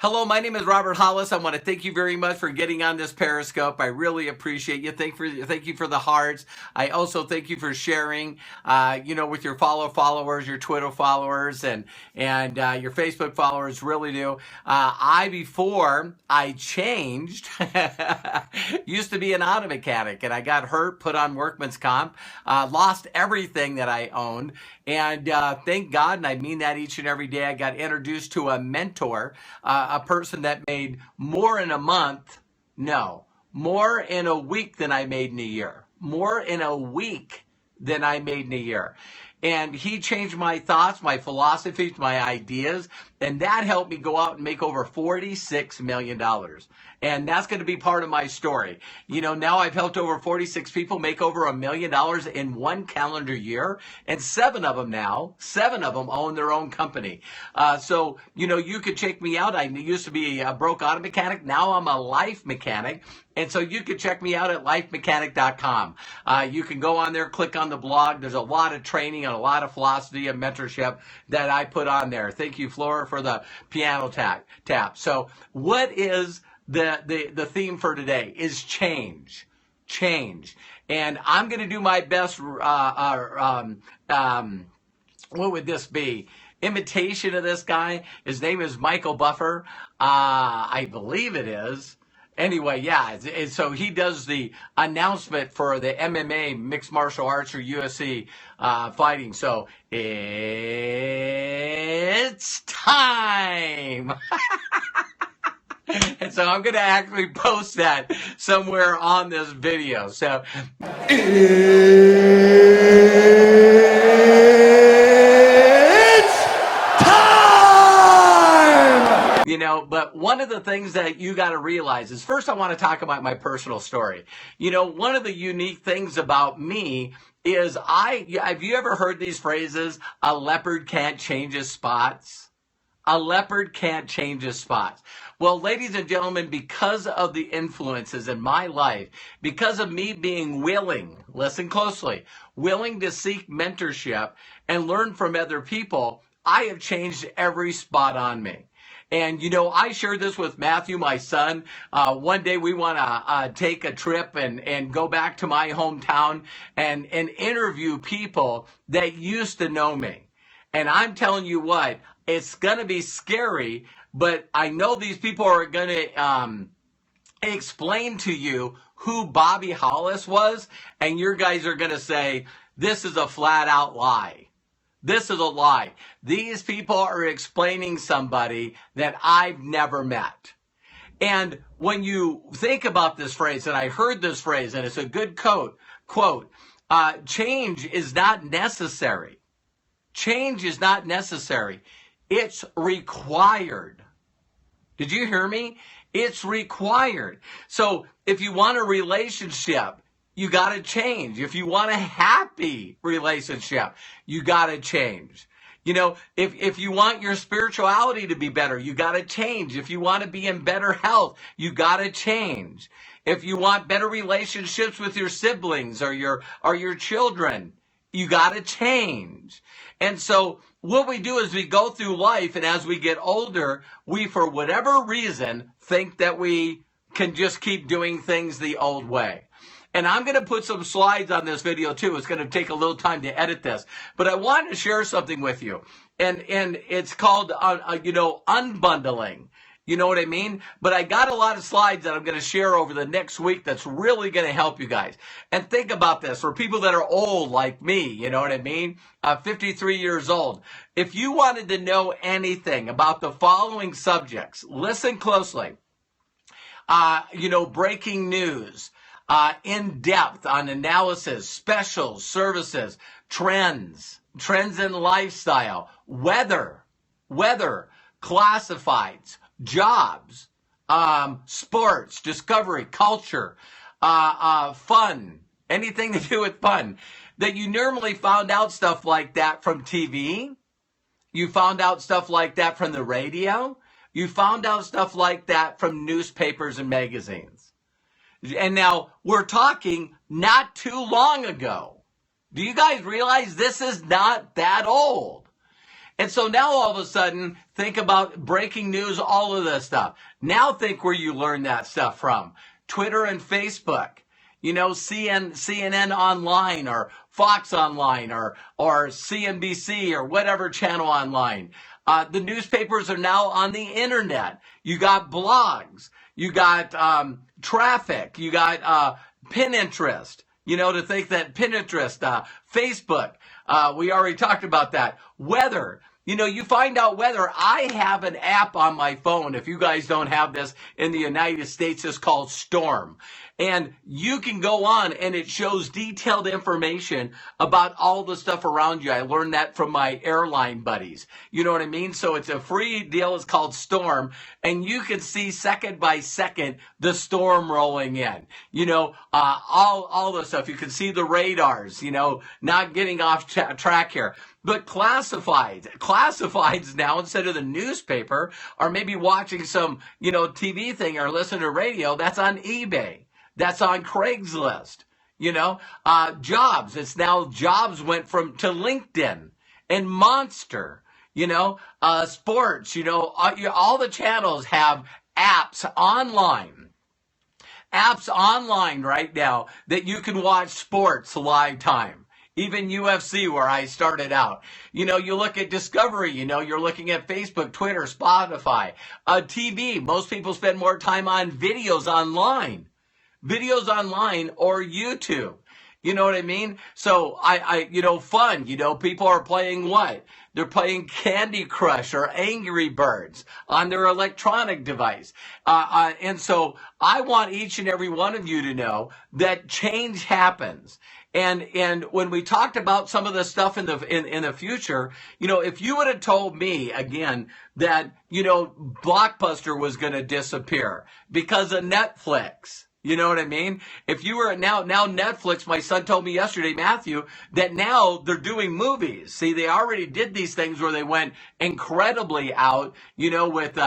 Hello, my name is Robert Hollis. I want to thank you very much for getting on this Periscope. I really appreciate you. Thank you for the hearts. I also thank you for sharing, with your followers, your Twitter followers, and your Facebook followers. Really do. Before I changed, used to be an auto mechanic, and I got hurt, put on workman's comp, lost everything that I owned, and thank God, and I mean that each and every day, I got introduced to a mentor, a person that made more in a month, no, more in a week than I made in a year. More in a week than I made in a year. And he changed my thoughts, my philosophies, my ideas, and that helped me go out and make over $46 million. And that's going to be part of my story. Now I've helped over 46 people make over $1 million in one calendar year, and seven of them own their own company. So you could check me out. I used to be a broke auto mechanic. Now I'm a life mechanic. And so you can check me out at lifemechanic.com. You can go on there, click on the blog. There's a lot of training and a lot of philosophy and mentorship that I put on there. Thank you, Flora, for the piano tap. So what is the theme for today is change. And I'm going to do my best. What would this be? Imitation of this guy. His name is Michael Buffer. I believe it is. Anyway, yeah, so he does the announcement for the MMA, Mixed Martial Arts, or UFC fighting. So it's time. And so I'm going to actually post that somewhere on this video. So but one of the things that you got to realize is, first I want to talk about my personal story. One of the unique things about me is have you ever heard these phrases? A leopard can't change his spots. A leopard can't change his spots. Well, ladies and gentlemen, because of the influences in my life, because of me being willing, listen closely, willing to seek mentorship and learn from other people, I have changed every spot on me. And, I shared this with Matthew, my son. One day we want to take a trip and go back to my hometown and interview people that used to know me. And I'm telling you what, it's going to be scary, but I know these people are going to explain to you who Bobby Hollis was, and your guys are going to say, this is a flat out lie. This is a lie. These people are explaining somebody that I've never met. And when you think about this phrase, and I heard this phrase, and it's a good quote, change is not necessary. Change is not necessary. It's required. Did you hear me? It's required. So if you want a relationship, you got to change. If you want a happy relationship, you got to change. If you want your spirituality to be better, you got to change. If you want to be in better health, you got to change. If you want better relationships with your siblings or your children, you got to change. And so what we do is we go through life, and as we get older, we, for whatever reason, think that we can just keep doing things the old way. And I'm going to put some slides on this video too. It's going to take a little time to edit this, but I wanted to share something with you. And it's called, unbundling. You know what I mean? But I got a lot of slides that I'm going to share over the next week that's really going to help you guys. And think about this for people that are old like me, you know what I mean? 53 years old. If you wanted to know anything about the following subjects, listen closely. Breaking news. In depth on analysis, specials, services, trends in lifestyle, weather, classifieds, jobs, sports, discovery, culture, fun, anything to do with fun. That you normally found out stuff like that from TV. You found out stuff like that from the radio. You found out stuff like that from newspapers and magazines. And now we're talking not too long ago. Do you guys realize this is not that old? And so now all of a sudden, think about breaking news, all of this stuff. Now think where you learn that stuff from. Twitter and Facebook. CNN Online or Fox Online or CNBC or whatever channel online. The newspapers are now on the internet. You got blogs. You got traffic. You got Pinterest. To think that Pinterest, Facebook, we already talked about that. Weather. You find out weather. I have an app on my phone. If you guys don't have this in the United States, it's called Storm. And you can go on and it shows detailed information about all the stuff around you. I learned that from my airline buddies. You know what I mean? So it's a free deal. It's called Storm. And you can see second by second the storm rolling in. All the stuff. You can see the radars, not getting off track here. But classifieds now, instead of the newspaper, or maybe watching some, TV thing or listening to radio, that's on eBay. That's on Craigslist. Jobs. It's now jobs went to LinkedIn and Monster. Sports. All the channels have apps online. Apps online right now that you can watch sports live time. Even UFC, where I started out. You look at Discovery, you're looking at Facebook, Twitter, Spotify, TV. Most people spend more time on videos online or YouTube. You know what I mean? So fun, people are playing what? They're playing Candy Crush or Angry Birds on their electronic device. And so I want each and every one of you to know that change happens. And when we talked about some of the stuff in the future, if you would have told me again that, Blockbuster was going to disappear because of Netflix, you know what I mean? If you were now Netflix, my son told me yesterday, Matthew, that now they're doing movies. See, they already did these things where they went incredibly out, with,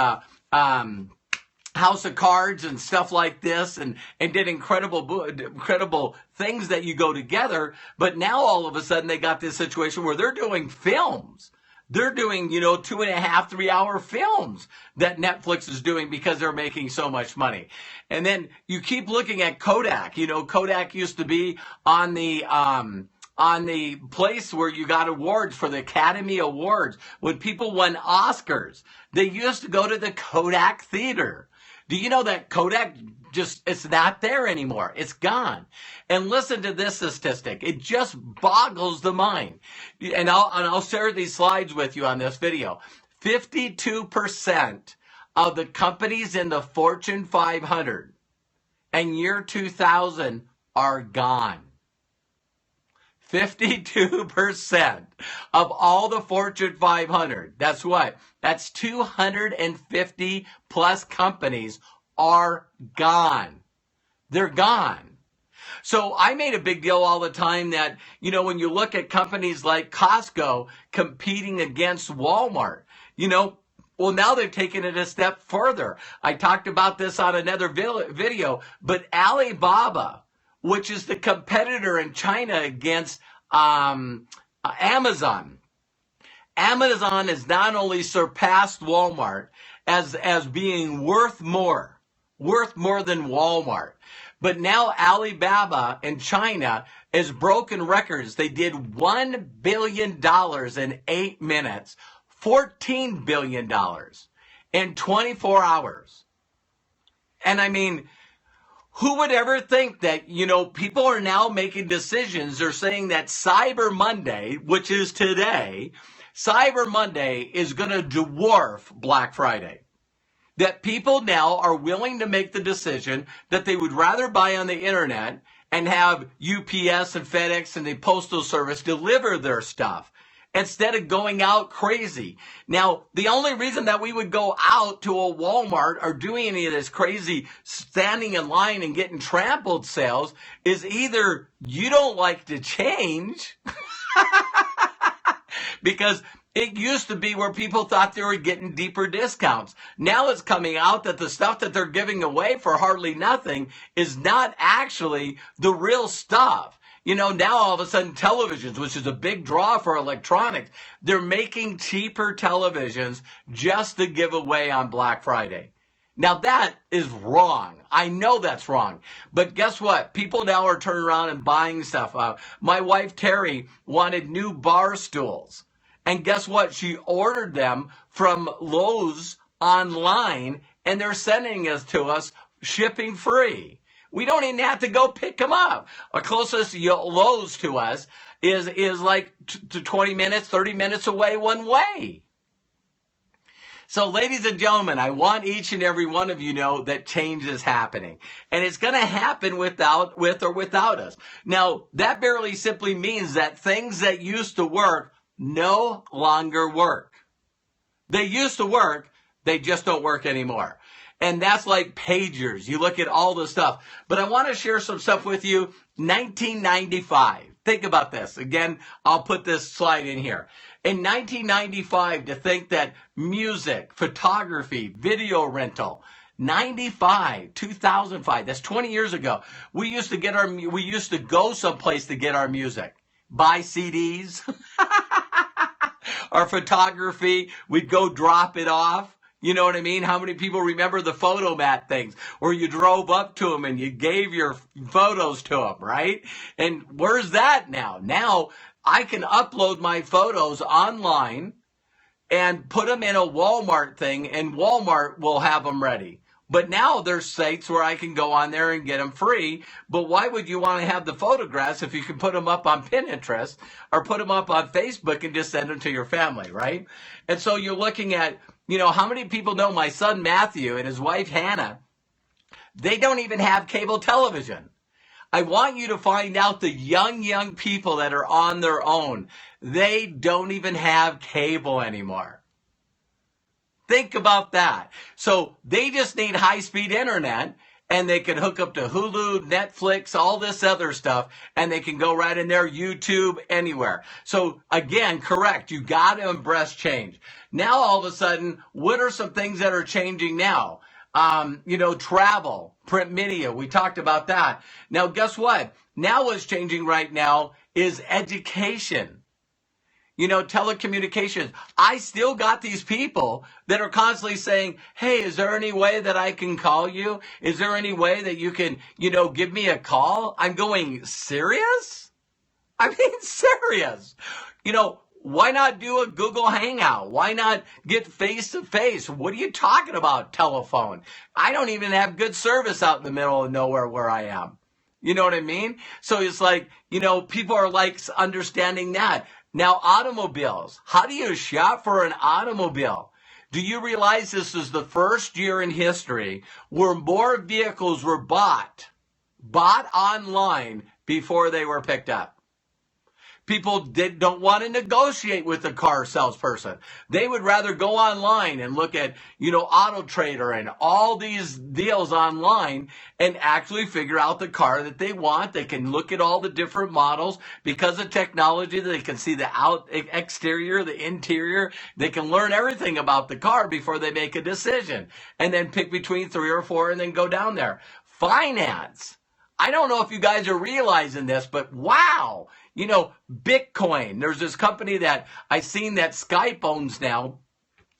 House of Cards and stuff like this and did incredible things that you go together. But now all of a sudden they got this situation where they're doing films. They're doing, 2.5, 3 hour films that Netflix is doing because they're making so much money. And then you keep looking at Kodak. Kodak used to be on the place where you got awards for the Academy Awards. When people won Oscars, they used to go to the Kodak Theater. Do you know that Kodak it's not there anymore? It's gone. And listen to this statistic. It just boggles the mind. And I'll share these slides with you on this video. 52% of the companies in the Fortune 500 and year 2000 are gone. 52% of all the Fortune 500. That's what? That's 250 plus companies are gone. They're gone. So I made a big deal all the time that, when you look at companies like Costco competing against Walmart, well, now they've taken it a step further. I talked about this on another video, but Alibaba, which is the competitor in China against Amazon. Amazon has not only surpassed Walmart as being worth more than Walmart, but now Alibaba in China has broken records. They did $1 billion in 8 minutes, $14 billion in 24 hours. And I mean, who would ever think that, people are now making decisions. They're saying that Cyber Monday, which is today, Cyber Monday is going to dwarf Black Friday. That people now are willing to make the decision that they would rather buy on the internet and have UPS and FedEx and the Postal Service deliver their stuff instead of going out crazy. Now, the only reason that we would go out to a Walmart or doing any of this crazy standing in line and getting trampled sales is either you don't like to change because it used to be where people thought they were getting deeper discounts. Now it's coming out that the stuff that they're giving away for hardly nothing is not actually the real stuff. Now all of a sudden televisions, which is a big draw for electronics, they're making cheaper televisions just to give away on Black Friday. Now that is wrong. I know that's wrong. But guess what? People now are turning around and buying stuff. My wife Terry wanted new bar stools. And guess what? She ordered them from Lowe's online, and they're sending us to us shipping free. We don't even have to go pick them up. Our closest Lowe's to us is like 20 minutes, 30 minutes away one way. So, ladies and gentlemen, I want each and every one of you to know that change is happening. And it's going to happen with or without us. Now, that barely simply means that things that used to work no longer work. They used to work, they just don't work anymore. And that's like pagers. You look at all the stuff. But I want to share some stuff with you. 1995. Think about this. Again, I'll put this slide in here. In 1995, to think that music, photography, video rental, 2005, that's 20 years ago. We used to go someplace to get our music. Buy CDs. Our photography, we'd go drop it off. You know what I mean? How many people remember the photomat things where you drove up to them and you gave your photos to them, right? And where's that now? Now I can upload my photos online and put them in a Walmart thing, and Walmart will have them ready. But now there's sites where I can go on there and get them free. But why would you want to have the photographs if you can put them up on Pinterest or put them up on Facebook and just send them to your family, right? And so you're looking at, how many people know my son Matthew and his wife Hannah? They don't even have cable television. I want you to find out the young people that are on their own. They don't even have cable anymore. Think about that. So they just need high-speed internet, and they can hook up to Hulu, Netflix, all this other stuff, and they can go right in there, YouTube, anywhere. So again, correct, you got to embrace change. Now all of a sudden, what are some things that are changing now? Travel, print media, we talked about that. Now guess what? Now what's changing right now is education. Telecommunications. I still got these people that are constantly saying, hey, is there any way that I can call you? Is there any way that you can, give me a call? I'm going, serious? I mean, serious. Why not do a Google Hangout? Why not get face-to-face? What are you talking about, telephone? I don't even have good service out in the middle of nowhere where I am. You know what I mean? So it's like, people are like understanding that. Now, automobiles. How do you shop for an automobile? Do you realize this is the first year in history where more vehicles were bought online before they were picked up? People don't want to negotiate with the car salesperson. They would rather go online and look at, Auto Trader and all these deals online and actually figure out the car that they want. They can look at all the different models because of technology. They can see the exterior, the interior. They can learn everything about the car before they make a decision and then pick between 3 or 4 and then go down there. Finance. I don't know if you guys are realizing this, but wow. Bitcoin. There's this company that I seen that Skype owns now.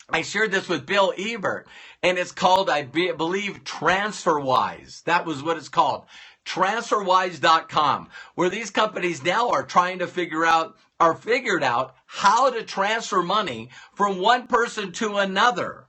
I shared this with Bill Ebert, and it's called, I believe, TransferWise. That was what it's called. TransferWise.com, where these companies now are trying to figured out how to transfer money from one person to another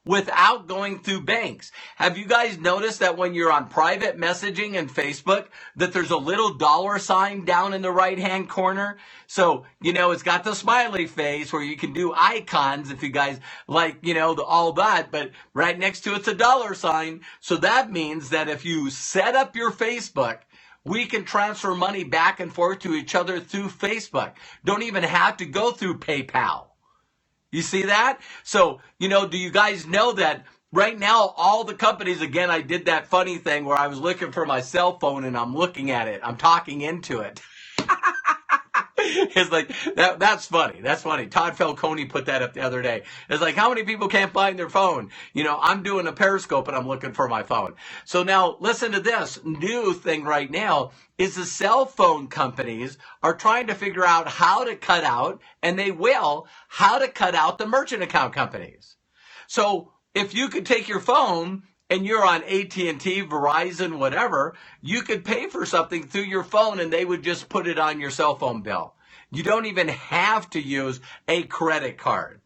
without going through banks. Have you guys noticed that when you're on private messaging and Facebook, that there's a little $ down in the right-hand corner? So, it's got the smiley face where you can do icons if you guys like, all that, but right next to it's a $. So that means that if you set up your Facebook, we can transfer money back and forth to each other through Facebook. Don't even have to go through PayPal. You see that? So, do you guys know that right now all the companies, again, I did that funny thing where I was looking for my cell phone and I'm looking at it. I'm talking into it. It's like, that's funny. That's funny. Todd Falcone put that up the other day. It's like, how many people can't find their phone? I'm doing a Periscope and I'm looking for my phone. So now listen to this new thing right now is the cell phone companies are trying to figure out how to cut out, and they will, how to cut out the merchant account companies. So if you could take your phone and you're on AT&T, Verizon, whatever, you could pay for something through your phone and they would just put it on your cell phone bill. You don't even have to use a credit card.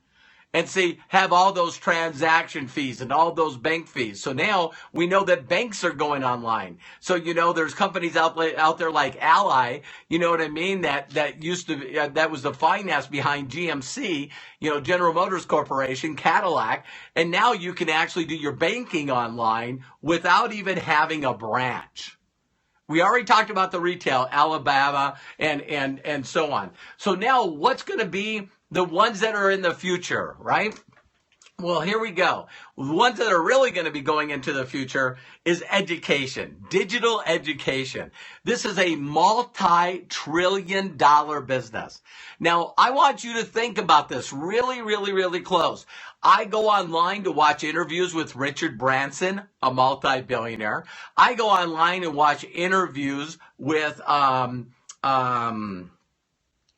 And see, have all those transaction fees and all those bank fees. So now we know that banks are going online. So, there's companies out there like Ally, you know what I mean? That used to, that was the finance behind GMC, General Motors Corporation, Cadillac. And now you can actually do your banking online without even having a branch. We already talked about the retail, Alabama, and so on. So now what's going to be the ones that are in the future, right? Well, here we go. The ones that are really going to be going into the future is education, digital education. This is a multi-trillion-dollar business. Now, I want you to think about this really, really, really close. I go online to watch interviews with Richard Branson, a multi-billionaire. I go online and watch interviews with,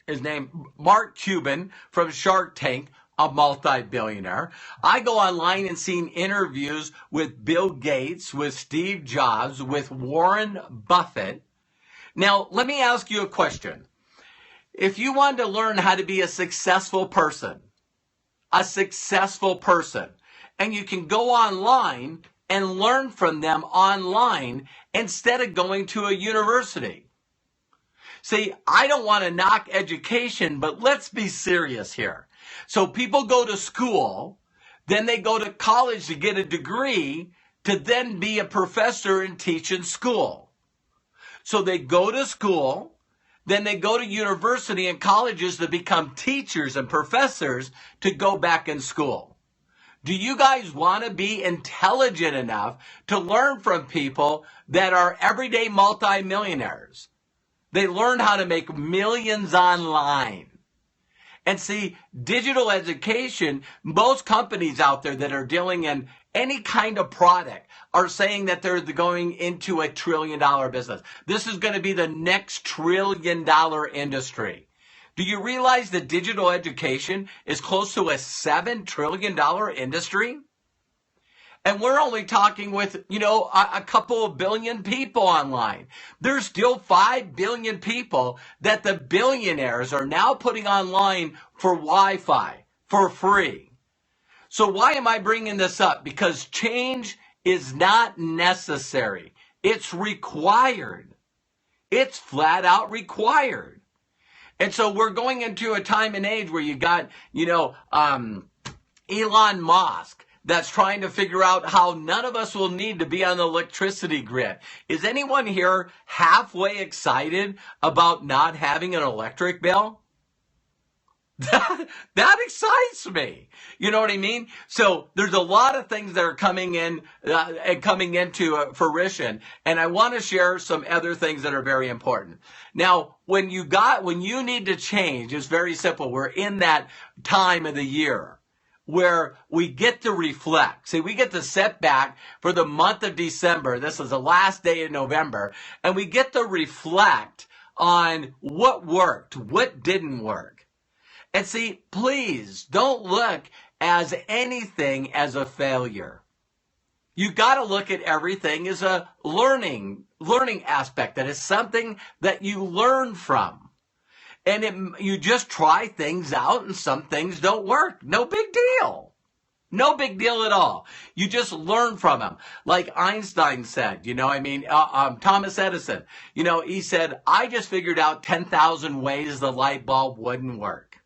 his name, Mark Cuban from Shark Tank, a multi-billionaire. I go online and see interviews with Bill Gates, with Steve Jobs, with Warren Buffett. Now, let me ask you a question. If you want to learn how to be a successful person, and you can go online and learn from them online instead of going to a university. See, I don't want to knock education, but let's be serious here. So people go to school, then they go to college to get a degree, to then be a professor and teach in school. So they go to school, then they go to university and colleges to become teachers and professors to go back in school. Do you guys want to be intelligent enough to learn from people that are everyday multimillionaires? They learned how to make millions online. And see, digital education, most companies out there that are dealing in any kind of product are saying that they're going into a $1 trillion business. This is going to be the next $1 trillion industry. Do you realize that digital education is close to a $7 trillion industry? And we're only talking with, a couple of billion people online. There's still 5 billion people that the billionaires are now putting online for Wi-Fi, for free. So why am I bringing this up? Because change is not necessary. It's required. It's flat out required. And so we're going into a time and age where you got, Elon Musk, that's trying to figure out how none of us will need to be on the electricity grid. Is anyone here halfway excited about not having an electric bill? That excites me. You know what I mean? So there's a lot of things that are coming in and coming into fruition, and I want to share some other things that are very important. Now, when you need to change, it's very simple. We're in that time of the year where we get to reflect. See, we get to sit back for the month of December. This is the last day of November. And we get to reflect on what worked, what didn't work. And see, please don't look as anything as a failure. You got to look at everything as a learning aspect. That is something that you learn from. And you just try things out and some things don't work. No big deal. No big deal at all. You just learn from them. Like Einstein said, Thomas Edison, he said, I just figured out 10,000 ways the light bulb wouldn't work.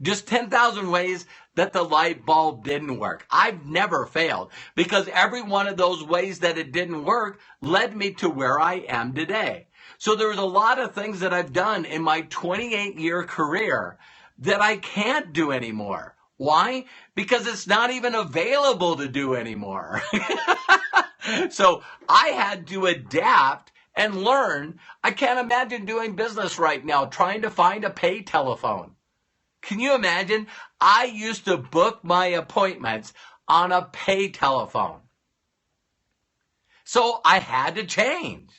Just 10,000 ways that the light bulb didn't work. I've never failed because every one of those ways that it didn't work led me to where I am today. So there's a lot of things that I've done in my 28-year career that I can't do anymore. Why? Because it's not even available to do anymore. So I had to adapt and learn. I can't imagine doing business right now, trying to find a pay telephone. Can you imagine? I used to book my appointments on a pay telephone. So I had to change,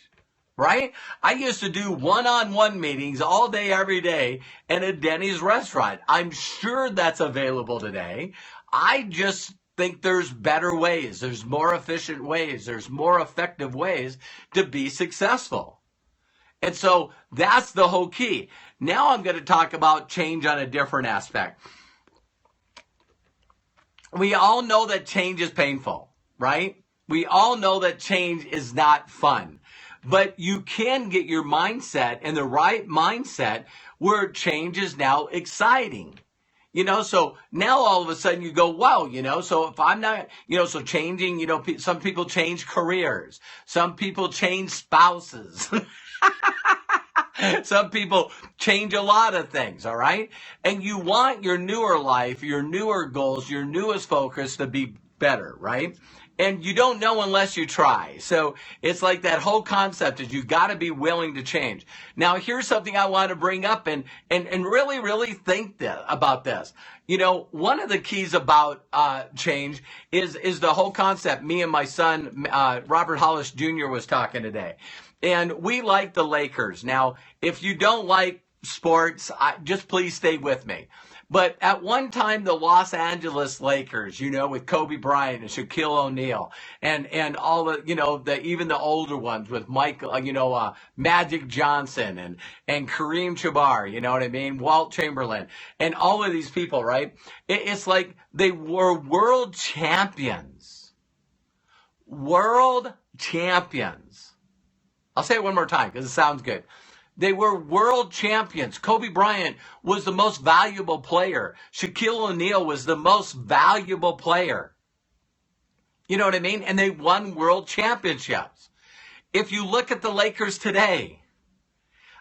right? I used to do one-on-one meetings all day, every day in a Denny's restaurant. I'm sure that's available today. I just think there's better ways. There's more efficient ways. There's more effective ways to be successful. And so that's the whole key. Now I'm going to talk about change on a different aspect. We all know that change is painful, right? We all know that change is not fun. But you can get your mindset in the right mindset where change is now exciting. So now all of a sudden you go, wow, so if I'm not, so changing, some people change careers. Some people change spouses. Some people change a lot of things, all right? And you want your newer life, your newer goals, your newest focus to be better, right? And you don't know unless you try. So it's like that whole concept is you've got to be willing to change. Now, here's something I want to bring up and really, really think about this. One of the keys about change is the whole concept. Me and my son, Robert Hollis Jr. was talking today. And we like the Lakers. Now, if you don't like sports, just please stay with me. But at one time, the Los Angeles Lakers, with Kobe Bryant and Shaquille O'Neal and all the, even the older ones with Magic Johnson and Kareem Jabbar, you know what I mean? Walt Chamberlain and all of these people, right? It's like they were world champions. World champions. I'll say it one more time because it sounds good. They were world champions. Kobe Bryant was the most valuable player. Shaquille O'Neal was the most valuable player. You know what I mean? And they won world championships. If you look at the Lakers today,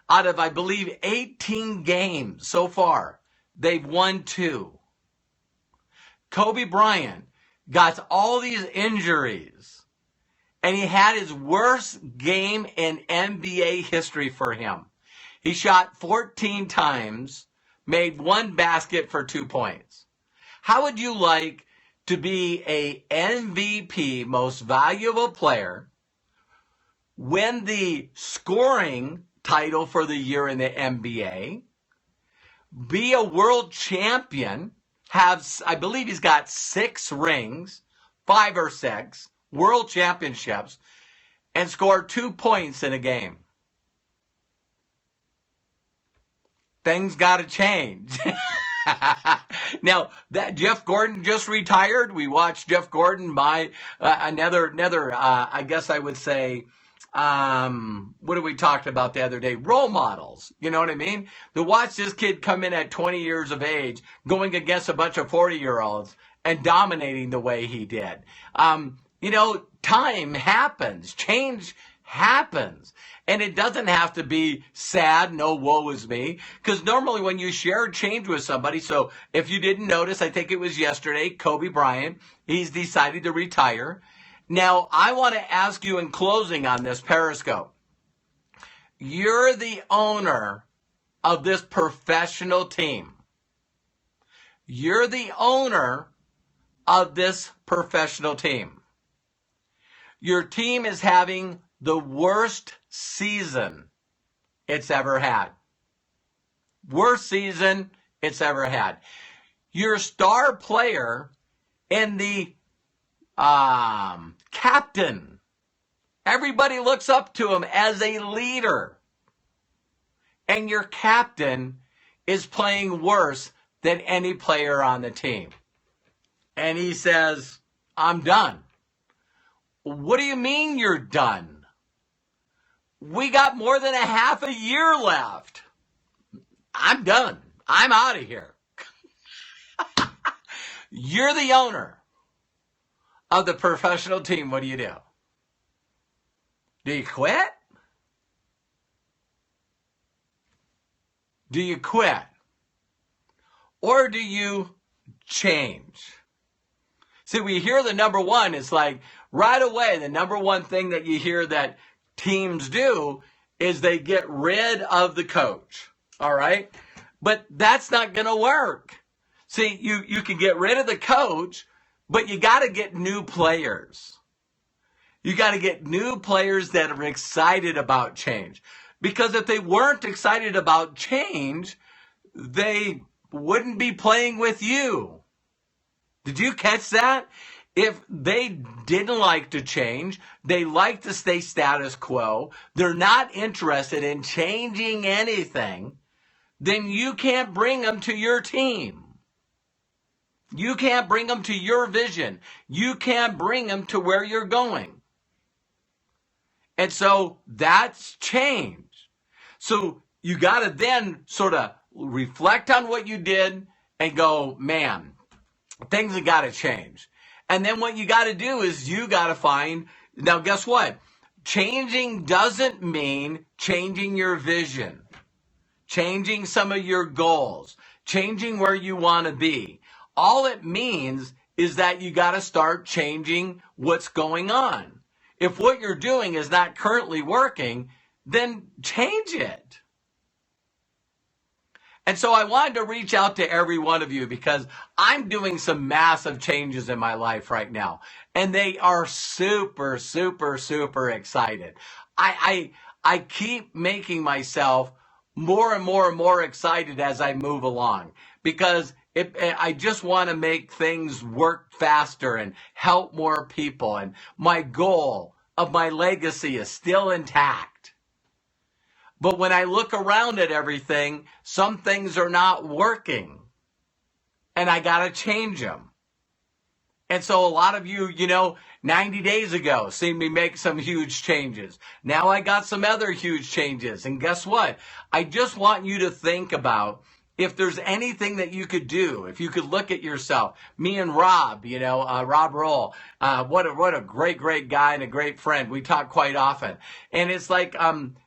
out of, I believe, 18 games so far, they've won 2. Kobe Bryant got all these injuries. And he had his worst game in NBA history for him. He shot 14 times, made 1 basket for 2 points. How would you like to be a MVP, most valuable player, win the scoring title for the year in the NBA, be a world champion, I believe he's got 6 rings, 5 or 6, world championships, and score 2 points in a game? Things got to change. Now, that Jeff Gordon just retired. We watched Jeff Gordon, another I guess I would say, what did we talked about the other day? Role models. You know what I mean? To watch this kid come in at 20 years of age, going against a bunch of 40-year-olds and dominating the way he did. Time happens. Change happens. And it doesn't have to be sad, no woe is me. Because normally when you share change with somebody, so if you didn't notice, I think it was yesterday, Kobe Bryant, he's decided to retire. Now, I want to ask you in closing on this Periscope. You're the owner of this professional team. You're the owner of this professional team. Your team is having the worst season it's ever had. Worst season it's ever had. Your star player and the captain, everybody looks up to him as a leader. And your captain is playing worse than any player on the team. And he says, I'm done. What do you mean you're done? We got more than a half a year left. I'm done. I'm out of here. You're the owner of the professional team. What do you do? Do you quit? Do you quit? Or do you change? See, we hear the number one. It's like right away, the number one thing that you hear that teams do is they get rid of the coach. All right. But that's not going to work. See, you can get rid of the coach, but you got to get new players. You got to get new players that are excited about change. Because if they weren't excited about change, they wouldn't be playing with you. Did you catch that? If they didn't like to change, they like to stay status quo, they're not interested in changing anything, then you can't bring them to your team. You can't bring them to your vision. You can't bring them to where you're going. And so that's change. So you got to then sort of reflect on what you did and go, man, things have got to change. And then what you got to do is you got to find, now guess what? Changing doesn't mean changing your vision, changing some of your goals, changing where you want to be. All it means is that you got to start changing what's going on. If what you're doing is not currently working, then change it. And so I wanted to reach out to every one of you because I'm doing some massive changes in my life right now. And they are super, super, super excited. I keep making myself more and more and more excited as I move along because I just want to make things work faster and help more people. And my goal of my legacy is still intact. But when I look around at everything, some things are not working. And I got to change them. And so a lot of you, 90 days ago, seen me make some huge changes. Now I got some other huge changes. And guess what? I just want you to think about if there's anything that you could do, if you could look at yourself, me and Rob, Rob Roll, what a great guy and a great friend. We talk quite often. And it's like,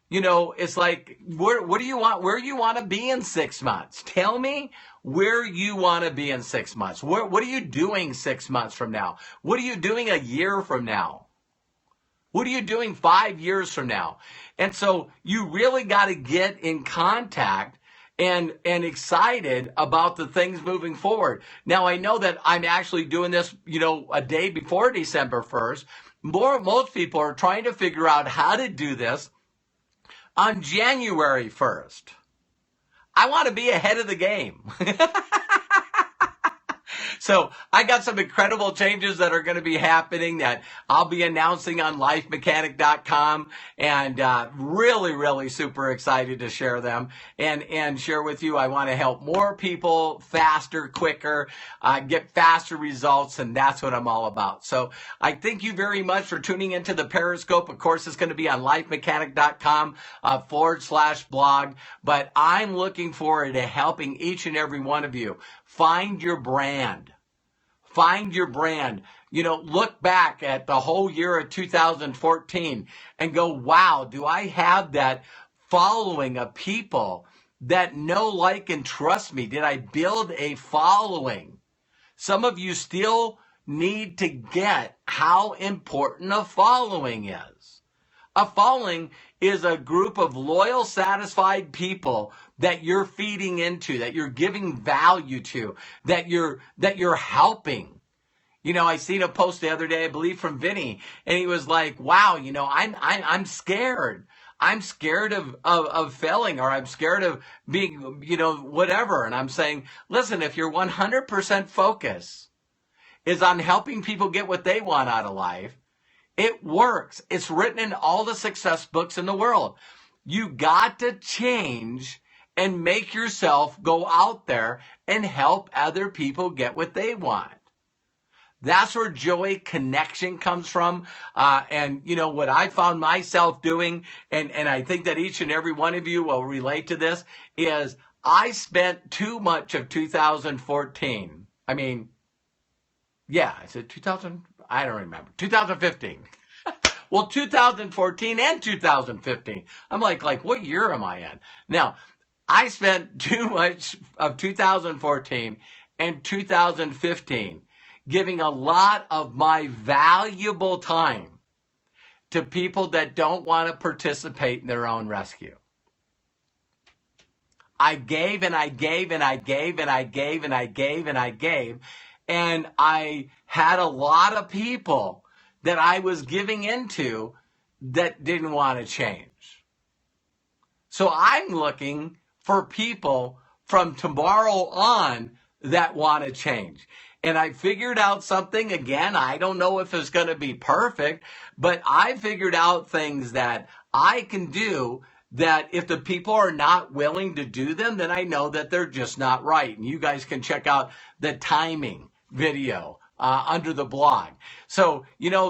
it's like, what do you want, where you want to be in 6 months? Tell me where you want to be in 6 months. What are you doing 6 months from now? What are you doing a year from now? What are you doing 5 years from now? And so you really got to get in contact and excited about the things moving forward. Now, I know that I'm actually doing this, a day before December 1st. Most people are trying to figure out how to do this on January 1st. I want to be ahead of the game. So I got some incredible changes that are going to be happening that I'll be announcing on lifemechanic.com, and really, really super excited to share them and share with you. I want to help more people faster, quicker, get faster results, and that's what I'm all about. So I thank you very much for tuning into the Periscope. Of course, it's going to be on lifemechanic.com /blog, but I'm looking forward to helping each and every one of you find your brand. Find your brand. Look back at the whole year of 2014 and go, wow, do I have that following of people that know, like, and trust me? Did I build a following? Some of you still need to get how important a following is. A following is a group of loyal, satisfied people that you're feeding into, that you're giving value to, that you're helping. I seen a post the other day, I believe from Vinny, and he was like, wow, I'm scared. I'm scared of failing, or I'm scared of being, whatever. And I'm saying, listen, if your 100% focus is on helping people get what they want out of life, it works. It's written in all the success books in the world. You got to change and make yourself go out there and help other people get what they want. That's where joy connection comes from. And what I found myself doing, and I think that each and every one of you will relate to this, is I spent too much of 2014. I said 2000, I don't remember, 2015. Well, 2014 and 2015. I'm like, what year am I in? Now, I spent too much of 2014 and 2015 giving a lot of my valuable time to people that don't want to participate in their own rescue. I gave and I gave and I gave and I gave and I gave and I gave. And I had a lot of people that I was giving into that didn't want to change. So I'm looking for people from tomorrow on that want to change. And I figured out something, again, I don't know if it's going to be perfect, but I figured out things that I can do that if the people are not willing to do them, then I know that they're just not right. And you guys can check out the timing video under the blog. So,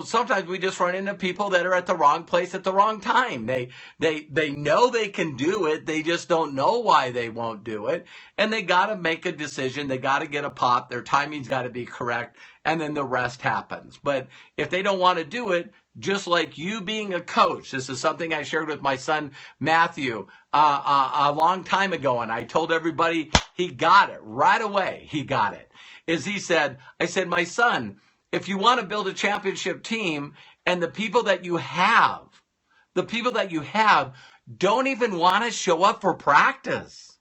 sometimes we just run into people that are at the wrong place at the wrong time. They know they can do it. They just don't know why they won't do it. And they got to make a decision. They got to get a pop. Their timing's got to be correct. And then the rest happens. But if they don't want to do it, just like you being a coach, this is something I shared with my son, Matthew, a long time ago. And I told everybody he got it right away. He got it. I said, my son, if you want to build a championship team and the people that you have don't even want to show up for practice.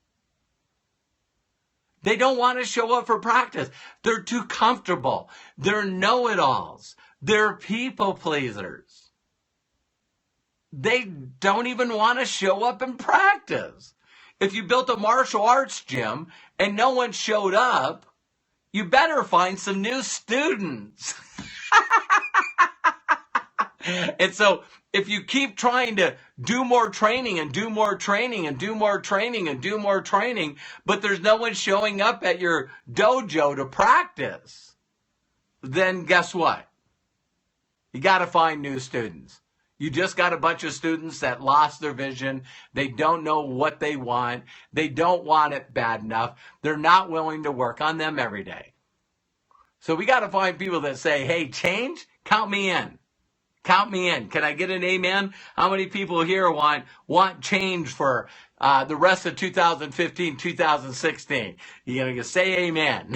They don't want to show up for practice. They're too comfortable. They're know-it-alls. They're people pleasers. They don't even want to show up in practice. If you built a martial arts gym and no one showed up, you better find some new students. And so if you keep trying to do more training and do more training and do more training and do more training, but there's no one showing up at your dojo to practice, then guess what? You got to find new students. You just got a bunch of students that lost their vision. They don't know what they want. They don't want it bad enough. They're not willing to work on them every day. So we got to find people that say, hey, change, count me in. Count me in. Can I get an amen? How many people here want change for the rest of 2015, 2016? You're going to say amen.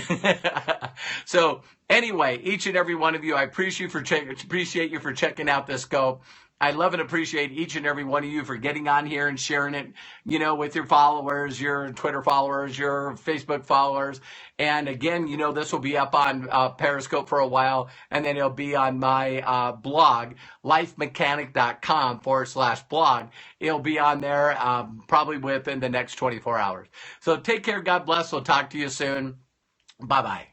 So anyway, each and every one of you, I appreciate you for checking out this scope. I love and appreciate each and every one of you for getting on here and sharing it, with your followers, your Twitter followers, your Facebook followers. And again, this will be up on Periscope for a while, and then it'll be on my blog, lifemechanic.com/blog. It'll be on there probably within the next 24 hours. So take care. God bless. We'll talk to you soon. Bye-bye.